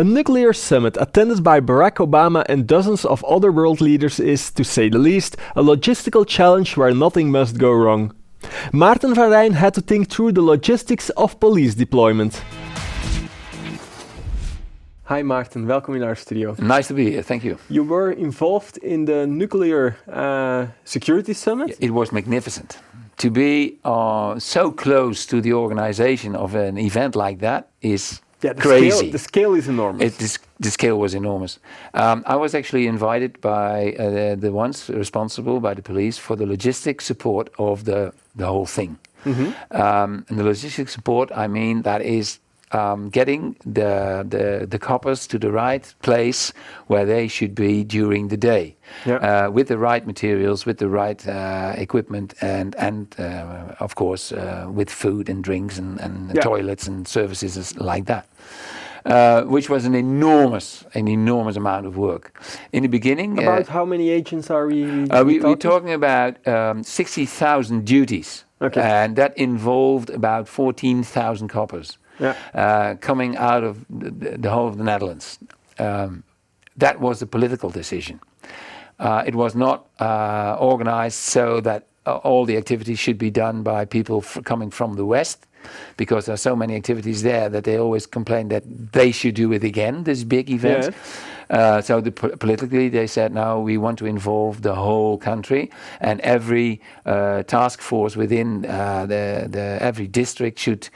A nuclear summit attended by Barack Obama and dozens of other world leaders is, to say the least, a logistical challenge where nothing must go wrong. Maarten van Rijn had to think through the logistics of police deployment. Hi Maarten, welcome in our studio. Nice to be here, thank you. You were involved in the nuclear security summit? It was magnificent. To be so close to the organization of an event like that is crazy. The scale is enormous. The scale was enormous. I was actually invited by the ones responsible by the police for the logistic support of the whole thing. Mm-hmm. And the logistic support, I mean, that is getting the coppers to the right place where they should be during the day, with the right materials, with the right equipment, and of course with food and drinks and toilets and services like that. Which was an enormous amount of work. In the beginning, about how many agents are we? We're talking about 60,000 duties, and that involved about 14,000 coppers. Coming out of the whole of the Netherlands. That was a political decision. It was not organized so that all the activities should be done by people coming from the West, because there are so many activities there that they always complain that they should do it again, this big event. So politically they said, no, we want to involve the whole country, and every task force within every district should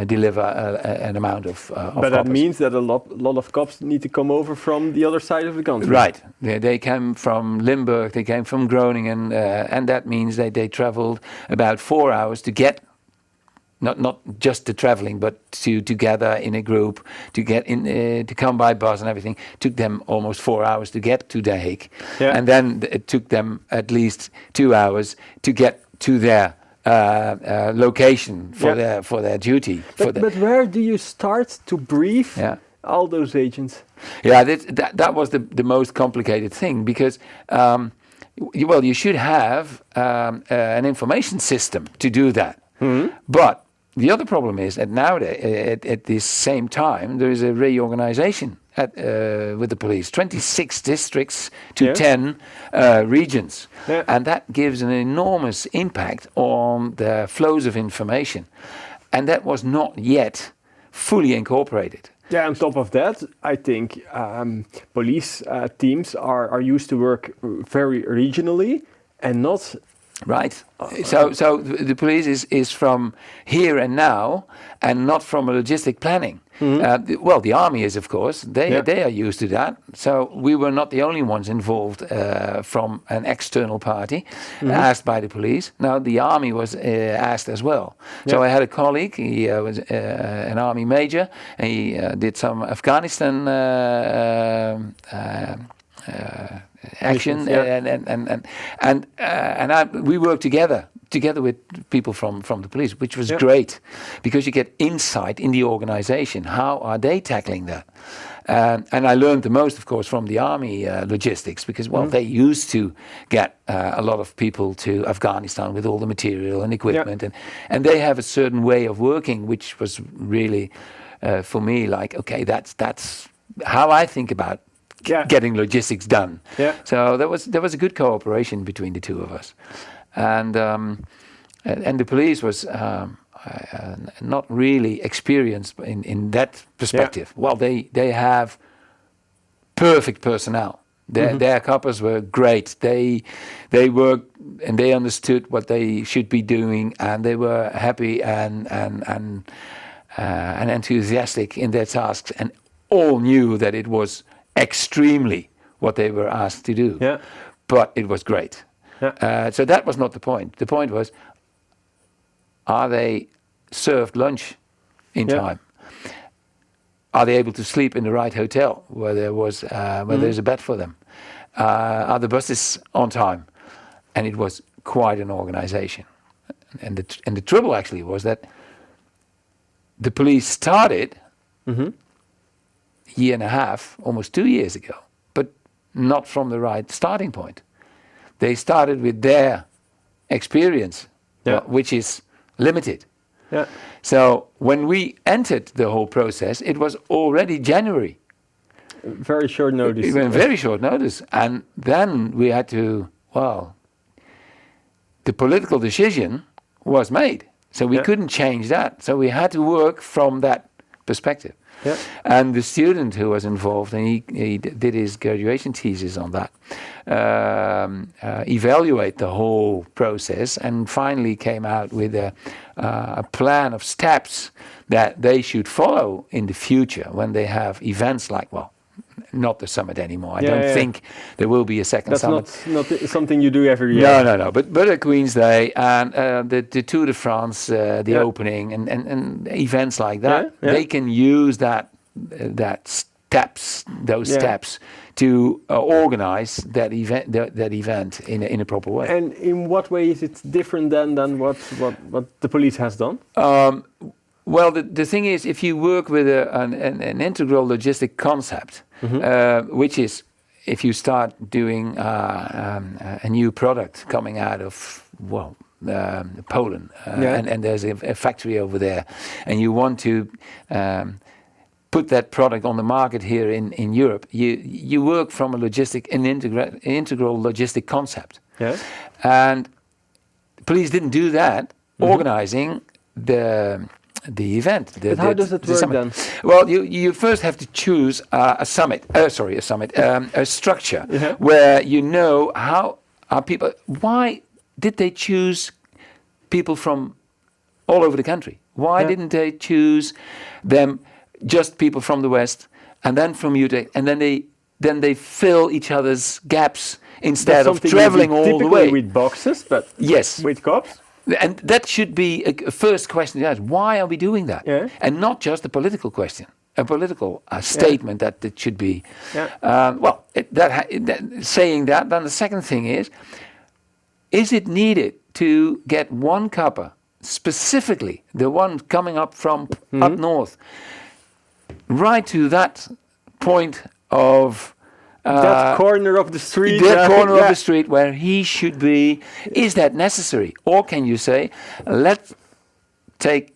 deliver an amount of But that means that a lot of cops need to come over from the other side of the country. Right. They came from Limburg, they came from Groningen, and that means that they traveled about 4 hours to get, not just the traveling, but to gather in a group, to get in, to come by bus and everything. Took them almost 4 hours to get to The Hague, and then it took them at least 2 hours to get to their location for their duty. But where do you start to brief all those agents? Yeah, that was the most complicated thing, because you should have an information system to do that. Mm-hmm. But the other problem is that nowadays, at this same time, there is a reorganization with the police. 26 districts to 10 regions. Yeah. And that gives an enormous impact on the flows of information. And that was not yet fully incorporated. Yeah, on top of that, I think police teams are used to work very regionally and not... Right. So the police is from here and now, and not from a logistic planning. Mm-hmm. The army is, of course. They are used to that. So we were not the only ones involved from an external party, asked by the police. Now the army was asked as well. So I had a colleague. He was an army major. And he did some Afghanistan action, we worked together with people from the police, which was great, because you get insight in the organization. How are they tackling that? And I learned the most, of course, from the army logistics, because they used to get a lot of people to Afghanistan with all the material and equipment, and they have a certain way of working, which was really for me like, okay, that's how I think about getting logistics done. Yeah. So there was a good cooperation between the two of us, and the police was not really experienced in that perspective. Well, they have perfect personnel. Their coppers were great. They worked and they understood what they should be doing, and they were happy and enthusiastic in their tasks, and all knew that it was extremely what they were asked to do. Yeah. But it was great. Yeah. So that was not the point. The point was, are they served lunch in time? Are they able to sleep in the right hotel where there was there's a bed for them? Are the buses on time? And it was quite an organization. And the trouble actually was that the police started year and a half, almost 2 years ago, but not from the right starting point. They started with their experience, which is limited. Yeah. So when we entered the whole process, it was already January. Very short notice. It was very short notice. And then we had to, the political decision was made. So we couldn't change that. So we had to work from that perspective. Yeah. And the student who was involved, and he did his graduation thesis on that, evaluate the whole process, and finally came out with a plan of steps that they should follow in the future when they have events like, not the summit anymore. I don't think there will be a second summit. That's not something you do every year. No. But a Queen's Day and the Tour de France, the opening and events like that, they can use those steps to organize that event in a proper way. And in what way is it different than what the police has done? Well, the thing is, if you work with an integral logistic concept, which is if you start doing a new product coming out of Poland, and there's a factory over there, and you want to put that product on the market here in Europe, you work from an integral logistic concept. Yeah. And the police didn't do that, organizing the event. But how does it work then? Well, you first have to choose a structure where you know how are people. Why did they choose people from all over the country? Why didn't they choose them just people from the West and then from Utrecht, and then they fill each other's gaps instead of traveling all the way with boxes, but with cops? And that should be a first question to ask. Why are we doing that? Yeah. And not just a political question, a political statement that it should be. Yeah. Saying that, then the second thing is it needed to get one copper, specifically the one coming up from up north, right to that point of that corner of the street. That corner of the street where he should be. Is that necessary? Or can you say, let's take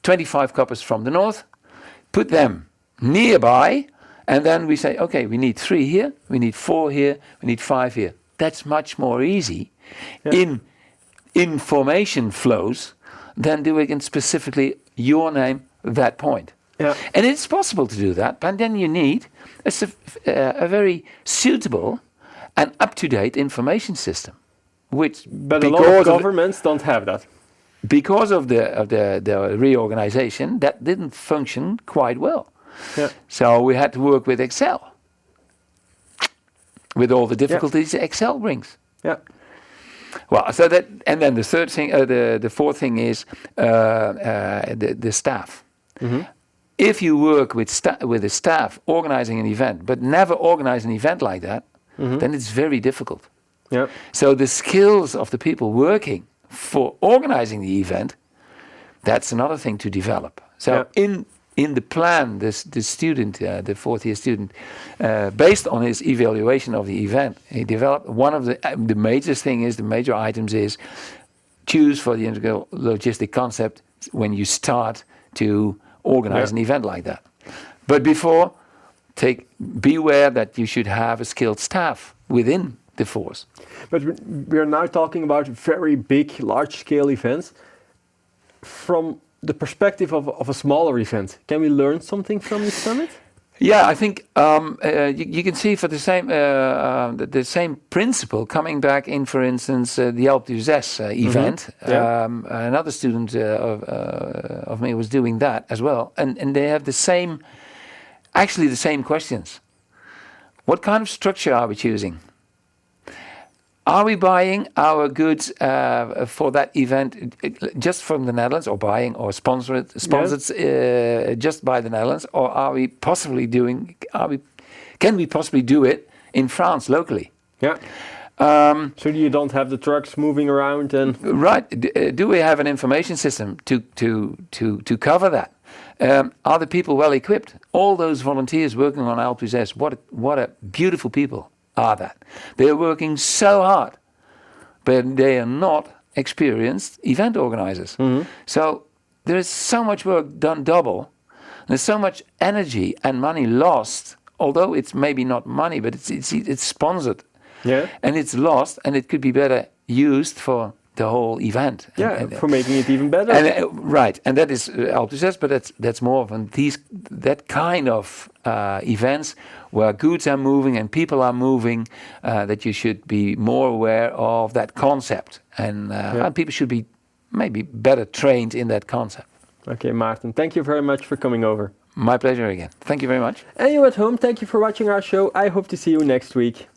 25 coppers from the north, put them nearby, and then we say, okay, we need 3 here, we need 4 here, we need 5 here. That's much more easy in information flows than doing it specifically your name, that point. Yeah. And it's possible to do that, but then you need a very suitable and up-to-date information system. But a lot of governments don't have that. Because of the reorganization, that didn't function quite well. Yeah. So we had to work with Excel, with all the difficulties Excel brings. Yeah. Well, so that, and then the third thing, the fourth thing is the staff. Mm-hmm. If you work with the staff organizing an event, but never organize an event like that, then it's very difficult. Yeah. So the skills of the people working for organizing the event, that's another thing to develop. So in the plan, the student, the fourth year student, based on his evaluation of the event, he developed one of the major items is choose for the integral logistic concept when you start to organize an event like that. But before, beware that you should have a skilled staff within the force. But we are now talking about very big, large-scale events. From the perspective of a smaller event, can we learn something from this summit? Yeah, I think you can see for the same principle coming back in, for instance, the Alpe d'Huez event. Another student of me was doing that as well, and they have the same questions. What kind of structure are we choosing? Are we buying our goods for that event just from the Netherlands, or buying or sponsored just by the Netherlands, or are we possibly can we possibly do it in France locally? Yeah. So you don't have the trucks moving around and right? Do we have an information system to cover that? Are the people well equipped? All those volunteers working on Alpe d'Huez, what a beautiful people are that. They are working so hard, but they are not experienced event organizers. So there is so much work done double. There's so much energy and money lost, although it's maybe not money, but it's sponsored. Yeah. And it's lost, and it could be better used for the whole event. Yeah, for making it even better. Right, and that is Alpe d'Huez, but that's more of that kind of events where goods are moving and people are moving, that you should be more aware of that concept. And people should be maybe better trained in that concept. Okay, Maarten, thank you very much for coming over. My pleasure again. Thank you very much. And you at home, thank you for watching our show. I hope to see you next week.